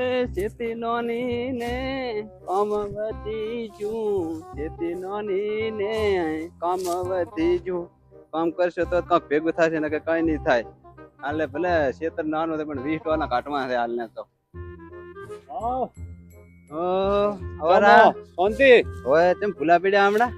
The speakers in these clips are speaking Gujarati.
એ ખેતી નોની ને કામ વધી જું, ખેતી નોની ને કામ વધી જું. કામ કરશો તો કાંક ભેગું થશે ને કે કઈ નહીં થાય. હાલે ભલે ખેતર નાનું છે પણ 20 ટોલા કાટવા છે હાલને તો. શાંતિ હવે તેમ ભૂલા પડ્યા હમણાં?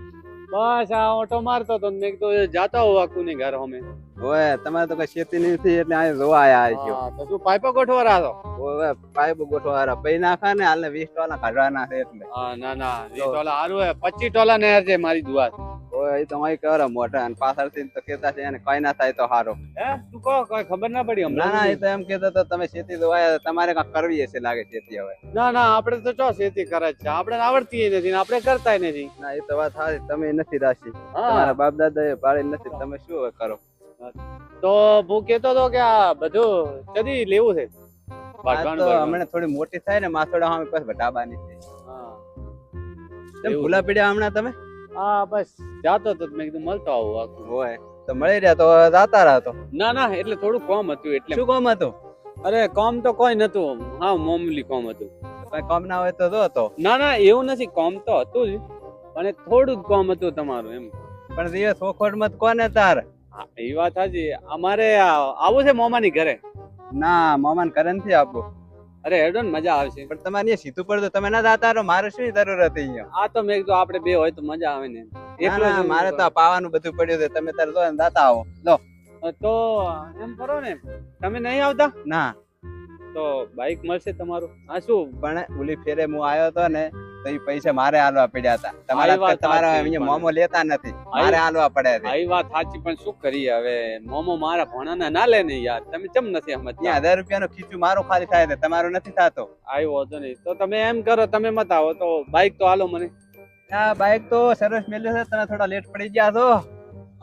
બસ આ ઓટો મારતો તો મેં કીધું જાતા હોઉં આખું ની ઘર અમે. હવે તમારે તો કઈ ખેતી નથી એટલે આ જોવા આયા છો. તો તું પાઇપો ગોઠવા રહ્યો? હવે પાઇપ ગોઠવા પૈ નાખા ને હાલને 20 ટોલા કાઢવાના છે એટલે. ના ના 20 ટોલા સારું હે. 25 ટોલા નહેર છે મારી દુઆ. હવે એ તો મારી કરે મોટા અને પાછળથી તો કેતા છે એને કઈ ના થાય તો સારો. હે તું કહો કઈ ખબર ના પડી ના ના એ તો એમ કેતો તો તમે ખેતી જોવાયા તમારે કાંઈક કરવી હશે લાગે ખેતી હવે. ના ના આપણે તો ચો ખેતી કરે છે, આપણે આવડતી નથી ને આપણે કરતાય નથી. ના એ તો વાત સાચી, તમે નથી રાશી, તમારા બાપ દાદા એ પાડી નથી, તમે શું હવે કરો? તો હું કેતો તો કે આ બધું કદી લેવું છે હમણાં થોડી મોટી થાય ને માથોડા સામે પછી વટાબાની છે. તેમ ભૂલા પડ્યા હમણાં તમે? હા બસ જાતો તો મેં કીધું મળતો આવું આખું. હોય તો મળી રહ્યા તો જાતા રહો. ના ના એટલે થોડું કોમ હતું એટલે. શું કામ હતું? અરે કોમ તો કોઈ નતું, હા મામૂલી કોમ હતું. કઈ કામ ના હોય તો જો તો. ના ના એવું નથી, કોમ તો હતું જ પણ થોડું જ કોમ હતું તમારું એમ. પણ દિવસ ઓખોટ મત કોને તાર? એ વાત સાચી. અમારે આવું છે મોમાની ઘરે. ના મામાને ઘરે નથી આપવું. અરે હેડો ને મજા આવશે. પણ તમારે અહીંયા સીધું પડતું તમે ના જાતા રહો, મારે શું જરૂર હતી અહીંયા? આ તો મેં કીધું આપણે બે હોય તો મજા આવે ને. મારે તો પાવાનું બધું પડ્યું છે, તમે તારે જો ને જાતા આવો. લો તો એમ કરો ને, તમે નહીં આવતા? ના તો બાઈક મળશે તમારું? હા શું પણ ઓલી ફેરે હું આવ્યો હતો ને તો એ પૈસા મારે હાલવા પડ્યા હતા. તમારા અહીંયા મોમો લેતા નથી, મારે હાલવા પડ્યા છે. આ વાત સાચી પણ શું કરીએ હવે, મોમો મારા ભણાના ના લે ને યાર. તમે કેમ નથી સમજતા? 1000 રૂપિયાનું ખીચું મારું ખાલી થાય છે, તમારું નથી થતો. આવ્યો હતો નહીં તો તમે એમ કરો, તમે મત આવો તો બાઈક તો હાલો મને. આ બાઈક તો સરસ મેલ્યું છે, તમે થોડા લેટ પડી ગયા છો.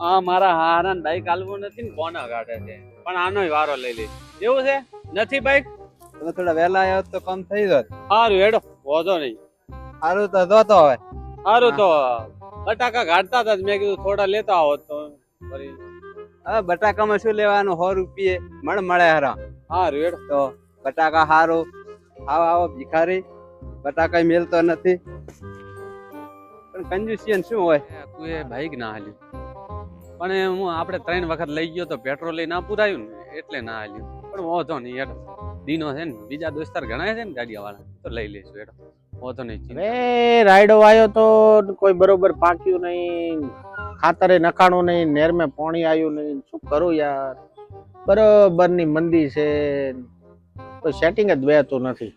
હા મારા હારાન બાઈક હાલવું નથી ને કોના કાઢે છે, પણ આનોય વારો લઈ લે. એવું છે નથી બાઈક? તમે થોડા વહેલા આવ્યો તો કમ થઈ જાત. સારું હેડો, વાંધો નહીં. સારું તો જોતો હવે. સારું તો બટાકા કાઢતા હતા, મેં કીધું થોડા લેતા આવો તો. હવે બટાકામાં શું લેવાનું, 100 રૂપિયે મળે હરા. સારું હેડો. તો બટાકા સારું. આવો ભિખારી, બટાકા મેલતો નથી. પણ કંજુસિયન શું હોય? તું એ બાઈક ના હાલ્યું, પણ હું આપણે 3 વખત લઈ ગયો તો પેટ્રોલ ના પુરાયું ને એટલે ના હાલ્યું. પણ વાંધો નહીં હેડો, દીનો છે ને, બીજા દોસ્તાર ઘણા છે ને ગાડીયા વાળા, તો લઈ લઈશું હેડો, વાંધો નહીં. રાયડો આવ્યો તો કોઈ બરોબર પાક્યું નહીં, ખાતરે નખાણું નહીં, નેર મેં પાણી આવ્યું નહીં. શું કરું યાર, બરોબર ની મંદી છે, કોઈ સેટિંગ જ બેતું નથી.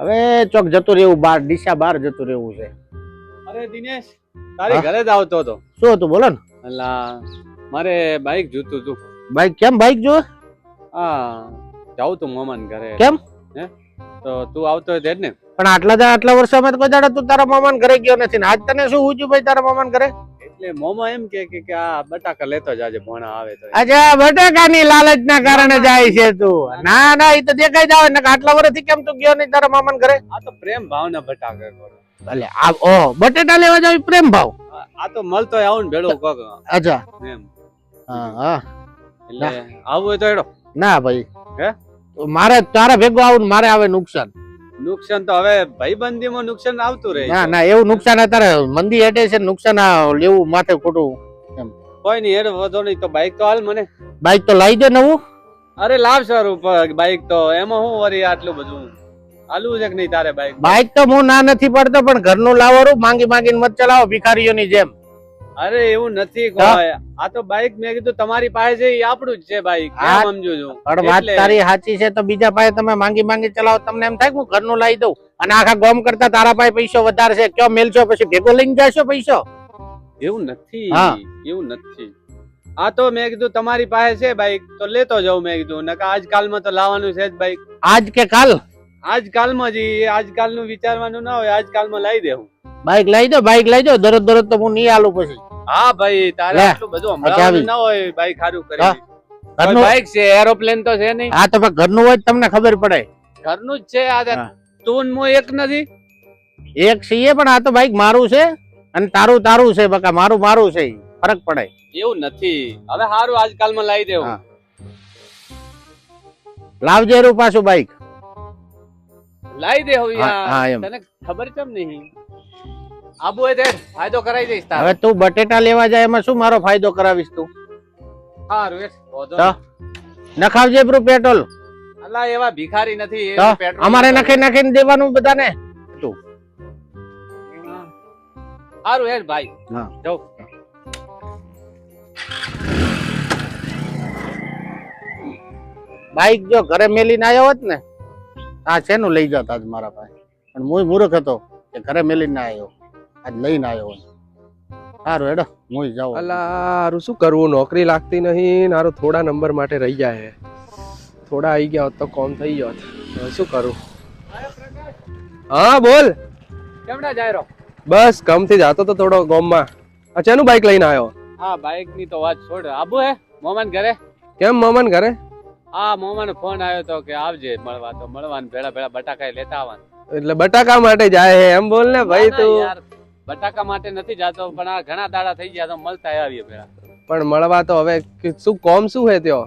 હવે ચોક જતું રહેવું, ડીસા બહાર જતું રહેવું છે. અરે દિનેશ, તારી ઘરે જ આવતો હતો. શું હતું બોલો ને? અલા મારે બાઈક જોતું હતું. બાઈક કેમ બાઈક જો? હા જાઉં તું મામાને ઘરે. કેમ? હે તો તું આવતો હોય તે જ ને. પણ આટલા વર્ષોમાં કોઈ દાડા તું તારા મામાને ઘરે ગયો નથી ને આજ તને શું પૂછ્યું ભાઈ તારા મામાને ઘરે? એટલે મોમા એમ કે આ બટાકા લેતો જાજે ભણા આવે તો. અચ્છા, બટાકાની લાલચના કારણે જાય છે તું? ના ના એ તો દેખાઈ જ આવે ને. આટલા વર્ષથી કેમ તું ગયો નહીં તારા મામાને ઘરે? આ તો પ્રેમ ભાવના બટાકા કરો. એટલે બટેટા લેવા જાવ પ્રેમ ભાવ? આ તો મળતો આવું ને ભેળું કોક. અચ્છા એમ. હા એટલે આવું હોય તો હેડો. ના ભાઈ, હે મારે તારા ભેગો આવું મારે આવે નુકસાન. નુકસાન તો હવે ભાઈબંધીમાં નુકસાન આવતું રહે. ના ના એવું નુકસાન અત્યારે મંદી હેઠે છે, નુકસાન લેવું માથે ખોટું એમ. કોઈ નહીં હેડ, વધો નહીં. તો બાઈક તો હાલ મને. બાઈક તો લાવી દે નવું. અરે લાવ સારું બાઈક તો, એમાં હું વરી આટલું બધું હાલવું છે કે નહીં તારે બાઈક? બાઈક તો હું ના નથી પડતો, પણ ઘરનું લાવવાનું માંગી માંગીને મત ચલાવો ભિખારીઓની જેમ. અરે એવું નથી કોઈ. આ તો બાઈક મેં કીધું તમારી પાસે છે એ આપણું જ છે બાઈક, એમ સમજુ છું. પણ વાત તારી સાચી છે, તો બીજા પાસે તમે માંગી માંગી ચલાવો, તમને એમ થાય કે હું ઘરનું લાવી દઉં અને આખા ગામ કરતા તારા પાસે પૈસો વધારે છે, ક્યાં મેલશો પછી ભેગો લઈને જશો પૈસો? એવું નથી, એવું નથી. આ તો મેં કીધું તમારી પાસે છે બાઈક તો લેતો જાઉં મેં કીધું, નકા આજકાલમાં તો લાવવાનું છે જ બાઈક. આજ કે કાલ? આજકાલમાં જ, આજકાલનું વિચારવાનું ના હોય, આજકાલમાં લાવી દેવું. બાઈક લઈ દો, બાઈક લઈ દો. દરરોજ તો હું નહીં આલું પછી. હા ભાઈ, તારે આટલું બધું હમણાં ના હોય. બાઈક સારું કરી બાઈક છે, એરોપ્લેન તો છે નહીં. હા તો ઘરનું હોય તમને ખબર પડે. ઘરનું જ છે. આ તું એક નથી, એક છીએ, પણ આ તો બાઈક મારું છે અને તારું છે. બકા મારું છે, ફરક પડે. એવું નથી. હવે સારું આજકાલમાં લાવી દેવું. લાવજે પાછું બાઈક. લાઈ દે હવે હા, હા, એમ. તને ખબર કેમ નહીં આબુ હોય તે ફાયદો કરાવી દઈશ તારે હવે તું બટેટા લેવા જાય એમાં શું મારો ફાયદો કરાવીશ તું? સારું એ વાંધો તો નહીં. નખાવજે બ્રો પેટ્રોલ. અલા એવા ભિખારી નથી એ તો પેટ્રોલ અમારે નાખીને દેવાનું બધાને. તું સારું હેડ ભાઈ હા. જાઉં બાઈક જો ઘરે મેલીને આવ્યો હોત ને આ શેનું લઈ જતા આજ મારા પાસે, પણ હું મૂર્ખ હતો કે ઘરે મેલીને ના આવ્યો, આજ લઈને આવ્યો હોય. સારું હેડો હું જાઉં. અલા હારું શું કરવું, નોકરી લાગતી નહીં ને હારું થોડા નંબર માટે રહી જાય હે. થોડા આવી ગયા હોત તો કોમ થઈ ગયો હોત. હવે શું કરું? હા બોલ. કેમડા જાય રો બસ કામથી જાતો તો થોડો ગામમાં. અચાનું બાઈક લઈને આવ્યો? હા બાઈક ની તો વાત છોડ આબુ હે મોમાન ઘરે કેમ મોમન ઘરે? હા મોમાન ફોન આવ્યો તો કે આવજે મળવા તો મળવાનું ભેળા ભેળા બટાકા લેતા આવવાનું એટલે બટાકા માટે જાય હે એમ બોલ ને ભાઈ ના, ના તું. યાર, બટાકા માટે નથી જાતો પણ આ ઘણા દાડા થઈ ગયા તો મળતા આવીએ ભેળા પણ મળવા તો હવે શું કોમ શું હે ત્યો?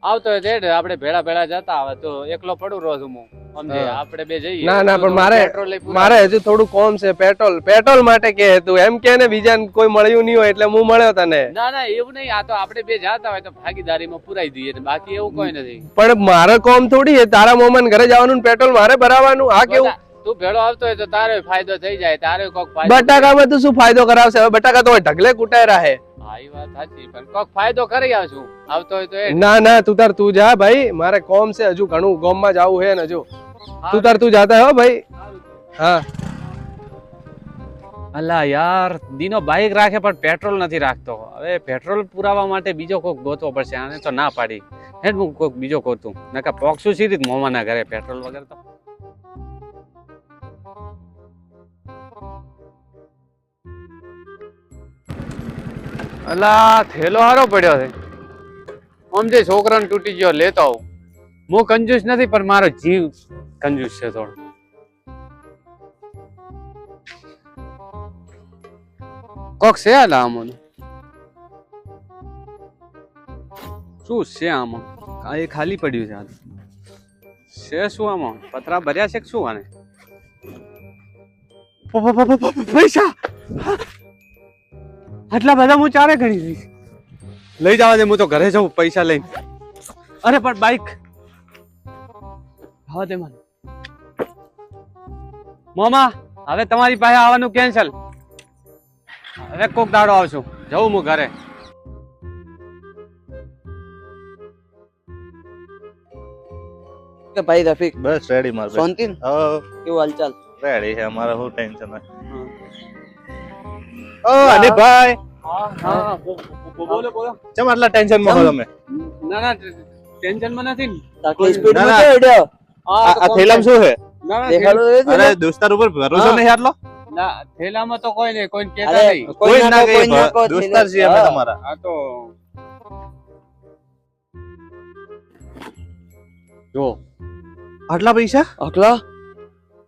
આવતો હોય તેડ આપણે ભેળા ભેળા જતા આવે તો એકલો પડું રોજ હું સમજે હા. આપણે બે જઈએ ના, ના, તો પણ મારે- પેટ્રોલ લઈ પૂરા- મારે હજુ થોડું કોમ છે. પેટ્રોલ માટે કે તું એમ કે ને બીજાને કોઈ મળ્યું નહીં હોય એટલે હું મળ્યો તને. ના ના એવું નહીં આ તો આપણે બે જાતા હોય તો ભાગીદારીમાં પુરાઈ દઈએ ને બાકી એવું કોઈ નથી પણ મારે કોમ થોડી હે તારા મોમન ઘરે જવાનું ને પેટ્રોલ મારે ભરાવાનું. આ કેવું? તું ભેળો આવતો હોય તો તારે ફાયદો થઈ જાય તારે કોક ફાયદો બટાકામાં તો શું ફાયદો કરાવશે? હવે બટાકા તો ઢગલે કુટાઈ રહે. હા એ વાત સાચી પણ કોક ફાયદો કરી આવશું આવતો હોય તો એ ના ના તું જા ભાઈ, મારે કોમ છે હજુ ઘણું, ગામમાં જાવું હે ને હજુ. તું જાતા હો ભાઈ. હા અલા યાર દીનો બાઈક રાખે પણ પેટ્રોલ નથી રાખતો. હવે પેટ્રોલ પુરાવા માટે બીજો કોક ગોતવો પડશે. આને તો ના પાડી હેડ હું કોક બીજો ગોતું નકા પોક્ષું સીધી મોમાના ઘરે પેટ્રોલ વગર તો. અલા થેલો હારો પડ્યો છે આમ જે છોકરાને તૂટી ગયો લેતો આવું. હું કંજૂસ નથી પણ મારો જીવ કંજૂસ છે થોડો. કોક છે આલા આમાં શું છે આમાં? આ એ ખાલી પડ્યું છે આ છે શું આમાં? પતરા ભર્યા છે કે શું આને? પૈસા આટલા બધા હું ચારે ગણી લઈશ. લઈ જવા દે હું તો ઘરે જાઉં પૈસા લઈને. અરે પણ બાઈક હા દે મને. મામા હવે તમારી પાસે આવવાનું કેન્સલ. હવે કોક દાડો આવશું જવું હું ઘરે. કે ભાઈ રફીક બસ રેડી માર ભાઈ. શાંતિ ને? હા કેવું હાલચાલ? રેડી છે અમારે શું ટેન્શન નથી. હા. ઓ અને ભાઈ હા બોલો બોલો. કેમ આટલા ટેન્શન માં છો તમે? ના ના ટેન્શન માં નથી ને. તાકલી સ્પીડ ના, માં ના. છે એડ્યો. આ થેલામાં શું છે? ના ના દેખાડો એ છે અરે ને? દોસ્તાર ઉપર ભરોસો હા. નહીં આટલો? ના થેલામાં તો કોઈ નહીં કોઈ કહેતા અરે નહીં. કોઈ ના નાખો, કોઈ કહે નાખો, દોસ્તાર છીએ અમે હા. તમારા. આ તો જો આટલા પૈસા અકલા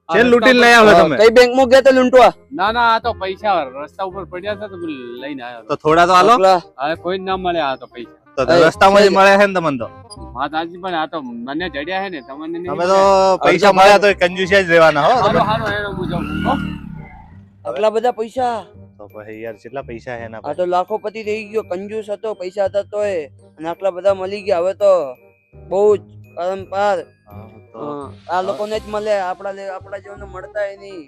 છે લૂંટીને લઈ આવ્યા તમે? કઈ બેંક માં ગયા તો લૂંટવા? ના ના આ તો પૈસા રસ્તા ઉપર પડ્યા હતા તો લઈને આવ્યો. તો થોડા તો હાલો. અકલા હવે કોઈ ના મળે આ તો પૈસા. તો રસ્તામાં જ મળ્યા છે ને તમને તો. વાત સાચી પણ આ તો મને જડ્યા છે ને તમને નહીં તમે તો પૈસા મળ્યા તો કંજૂસિયા જ રહેવાના હો તમે. હાલો હાલો એનો હું જાઉં હો. અકલા બધા પૈસા. તો પછી યાર કેટલા પૈસા છે એના આ તો લાખોપતિ થઈ ગયો, કંજૂસ હતો, પૈસા હતા તોય અને આટલા બધા મળી ગયા. હવે તો બહુ જ પરંપાર. આ લોકોને જ મળે, આપણા જેવાને મળતા નહીં.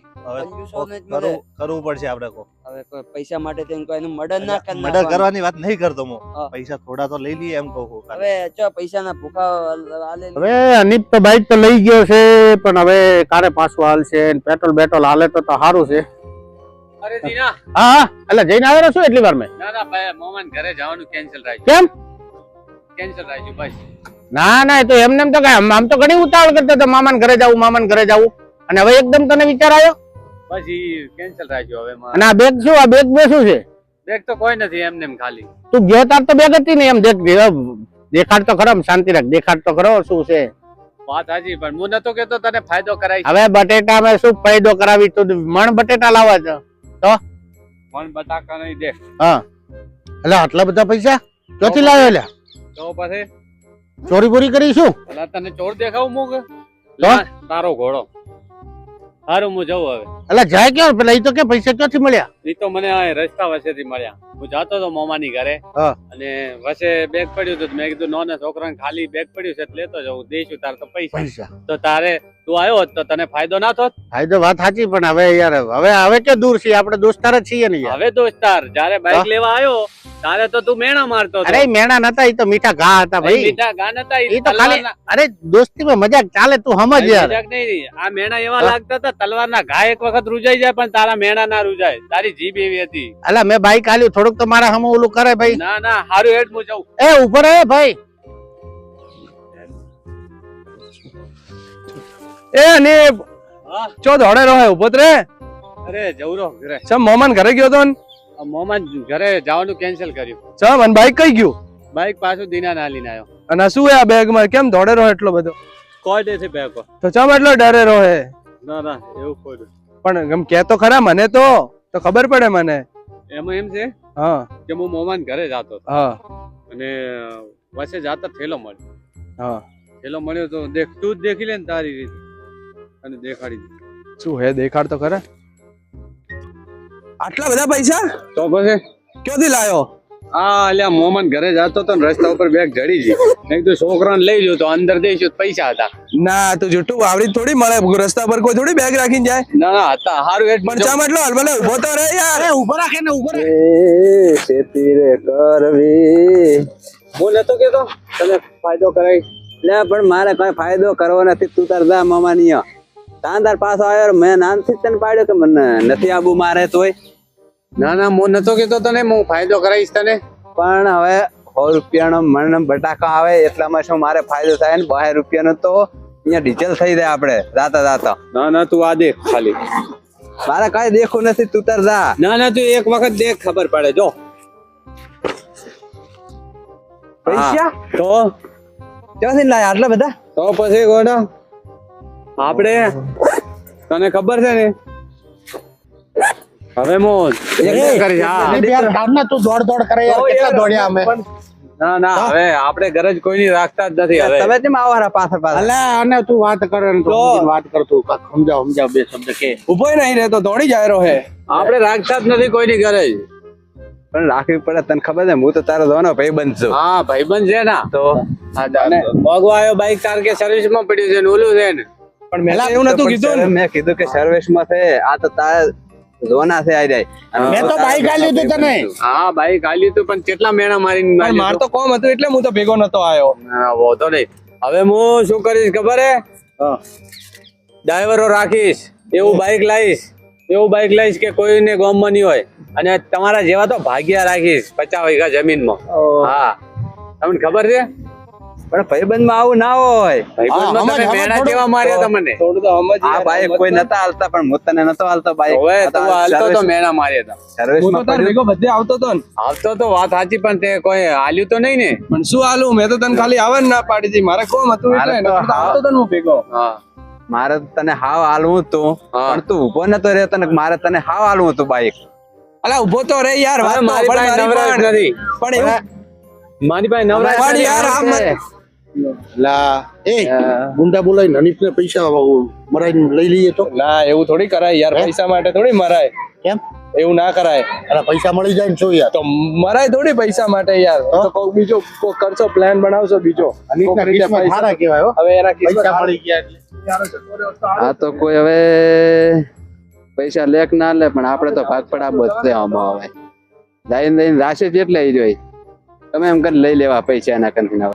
કંજૂસોને જ મળે. કરવું પડશે આપણે કો. હવે કોઈ પૈસા માટે થઈને કોઈને મર્ડર ના કરી મર્ડર નાખવાનું. કરવાની વાત નહીં કરતો હું. હા. પૈસા થોડા તો લઈ લઈએ એમ કહું છું ખાલી. હવે ચો પૈસા ના ભૂખા આલે. હવે અનિપ તો બાઈક તો લઈ ગયો છે, પણ હવે કારે પાછું હાલશે ને પેટ્રોલ બેટ્રોલ હાલે તો સારું છે. અરે દીના હા હા એટલે જઈને આવેલો છું એટલી વાર મેં. ના ના ભાઈ મોમાન ઘરે જવાનું કેન્સલ રાખ્યું. કેમ? કેન્સલ રાખ્યું બસ. ના ના એ તો એમને એમ તો કઈ આમ તો ઘણી ઉતાવળ કરતા હતા મામાને ઘરે જવું અને હવે એકદમ તને વિચાર આવ્યો. બસ ઈ કેન્સલ રાખ્યું હવે અને આ બેગ શું? આ બેગ બે શું છે? દેખ તો કોઈ નથી એમને એમ ખાલી. તું ગયો તાર તો બેગ હતી ને એમ દેખાડ તો ખરો, શાંતિ રાખ, દેખાડ તો ખરો શું છે. વાત સાચી પણ હું નતો કેતો તને ફાયદો કરાય. હવે બટેટા માં શું ફાયદો કરાવી? તું મણ બટેટા લાવવા છે પણ બટાકા નહીં દેખ હા એટલે આટલા બધા પૈસા ક્યાંથી લાવ્યો? લ્યા તો પછી ચોરી બોરી કરી શું? અલા તને ચોર દેખાવું મોગ તો? તારો ઘોડો હારું હું જવું હવે. એટલે જાય ક્યાં પેલા ઈ તો કે પૈસા ક્યાંથી મળ્યા? ઈ તો મને આ રસ્તા વચ્ચેથી મળ્યા. હું જાતો હતો મોમાની ઘરે હા. અને વચ્ચે બેગ પડ્યું હતું. મેં કીધું નાના છોકરાને ખાલી બેગ પડ્યું છે એટલે લેતો જાઉં, દઈશું તારે તો પૈસા. તો તારે તું આવ્યો હોત તો તને ફાયદો ના થોત. હા તો વાત સાચી, પણ હવે યાર હવે કે દૂર છીએ આપણે, દોસ્તાર જ છીએ ને યાર. હવે દોસ્તાર જયારે બાઇક લેવા આવ્યો તારે તો તું મેણા મારતો હતો. અરે મેણા નતા, ઈ તો મીઠા ઘા હતા ભાઈ. મીઠા ગાન હતા. ઈ તો ખાલી અરે દોસ્તી માં મજાક ચાલે, તું સમજ યાર. મજાક નહીં. આ મેણા એવા લાગતા હતા તલવારના ઘા એક વખત રૂજાઈ જાય પણ તારા મેણા ના રૂજાય. તારી જીભ એવી હતી. અલા મેં બાઈક આલ્યું, થોડુંક તો મારા હમ ઓલું કરે ભાઈ. ના ના હારું હેડ હું જાઉં. એ ઉપર હે ભાઈ. એ અને હા. ચો દોડે રહે ઉભો રે. અરે જવરો ઘરે. ચમ મોમાન ઘરે ગયો તો ને? મોહમ્મદ ઘરે જવાનું કેન્સલ કર્યું. ચમ અને બાઈક કઈ ગયું? બાઇક પાછું દીના ના લઈને આવ્યો. અને આ શું હે આ બેગ માં? કેમ દોડે રહો એટલો બધો? કોઈ દે છે બેકો. તો ચમ એટલો ડરે રહો હે? ના ના એવું કોઈ પણ એમ કે તો ખરા મને તો ખબર પડે મને. એમાં એમ છે હા કે હું મોમાન ઘરે જતો હતો હા અને વચ્ચે જાતા થેલો મળ્યો. હા. થેલો મળ્યો તો દેખ તું જ દેખી લે ને તારી રીતે અને દેખાડી દે. શું હે દેખાડ તો ખરા. આટલા બધા પૈસા તો પછી ક્યાંથી લાયો? આ અલ્યા મોમન ઘરે જતો તો ને રસ્તા ઉપર બેગ જડી ગઈ. મેં કીધું છોકરાને લઈ જો તો અંદર દઈશું તો પૈસા હતા. ના તું જુઠ્ઠું આવડી થોડી મળે, રસ્તા પર કોઈ થોડી બેગ રાખીને જાય. ના ના હતા હારું હેડ પણ ચમ એટલો હલબલે ઉભો તો રે યાર. ઉભો રાખે ને ઉભો. ખેતી રે કરવી. હું નતો કેતો તને ફાયદો કરાય. લે પણ મારે કઈ ફાયદો કરવો નથી, તું તાર જા મામાની તાંદાર પાછો આવ્યો. મેં નાનથી જ તને પાડ્યો કે મને નથી આબુ મારે તોય. ના ના હું નતો કેતો તને હું ફાયદો કરાવીશ તને. પણ હવે 100 રૂપિયાનો મણ બટાકા આવે એટલામાં શું મારે ફાયદો થાય ને 2 રૂપિયાનો તો અહીંયા ડીઝલ થઈ જાય આપણે જાતા જાતા. ના ના તું આ દેખ ખાલી. મારે કઈ દેખું નથી, તું તાર જા. ના ના તું એક વખત દેખ ખબર પડે. જો પૈસા તો ક્યાંથી લાયા આટલા બધા? તો પછી ગોડા આપણે તને ખબર છે ને હવે મોજ કરીશ. હા યાર કામના તું દોડ દોડ કરે યાર, કેટલા દોડ્યા અમે. ના ના હવે આપણે ગરજ કોઈની રાખતા જ નથી. હવે તમે કેમ આવો રા પાછળ પાછળ? અલા અને તું વાત કરે ને તો વાત કર, તું સમજાવ બે શબ્દ કે. ઉભો નહીં રહેતો દોડી જાય રહો હે. આપણે રાખતા જ નથી કોઈની ગરજ. પણ રાખવી પડે, તને ખબર છે હું તો તારો દોનો ભાઈબંધ છું. હા ભાઈબંધ છે ને તો ભોગવા આવ્યો બાઈક તાર કે સર્વિસ માં પડ્યું છે ને ઓલું છે ને. પણ મેં એવું નતું કીધું ને. મેં કીધું કે સર્વિસ માં છે, આ તો તારા જોના છે આ જાય. મેં તો બાઈક આલ્યું તું તને. હા બાઈક આલ્યું તું પણ કેટલા મેણા મારીને પણ માર તો કોમ હતું એટલે હું તો ભેગો નતો આવ્યો. ના વાંધો નહીં. હવે હું શું કરીશ ખબર હે? ડ્રાઈવરો રાખીશ, એવું બાઈક લાવીશ કે કોઈને ગામમાં નહીં હોય. અને તમારા જેવા તો ભાગ્યા રાખીશ 50 વીઘા જમીનમાં. હા તમને ખબર છે? પણ ભાઈબંધ માં આવું ના હોય. ભાઈબંધમાં તમે મેણા જેવા માર્યા તમને. થોડું તો સમજ આ બાઈક કોઈ નતા હાલતા પણ હું તને નતો હાલતો બાઈક. હવે તું હાલતો તો મેણા માર્યા હતા. સર્વિસ હું તો માં તાર ભેગો બધે આવતો તો ને. આવતો તો વાત સાચી પણ તે કોઈ હાલ્યું તો નહીં ને. પણ શું હાલું, મેં તો તને ખાલી આવવા ના પાડી હતી. મારે કોમ હતું એટલે મારે તો નકર તો આવતો તો ને હું ભેગો. હા મારે તને હાવ હાલવું હતું, હા. પણ તું ઉભો નતો રહેતો ને મારે તને હાવ હાલવું હતું બાઈક. અલા ઉભો તો રે યાર. વાત તો મારી પાસે પણ નવરાશ નથી. પણ એવું મારી પાસે નવરાશ પણ નથી. યાર આમ છે. લા એ ગુંડા બોલાઈ નનીફ ને પૈસા મરાઈને લઈ લઈએ તો. ના એવું થોડી કરાય યાર, પૈસા માટે થોડી મરાય. કેમ? એવું ના કરાય. અલા પૈસા મળી જાય ને શું યાર. તો મરાય થોડી પૈસા માટે યાર. તો કોક બીજો કોક કરશો, પ્લાન બનાવશો બીજો. કોક રીતે પૈસા- સારા કહેવાય હો. હવે એના કિસ્મત પૈસા સારી. મળી ગયા આ તો કોઈ હવે પૈસા લેક ના લે પણ આપણે તો ભાગ પડાવો જ છે આમાં. હવે લઈને રાશિ જેટલે જોઈ તમે એમ કરી લઈ લેવા પૈસા એના કંથી.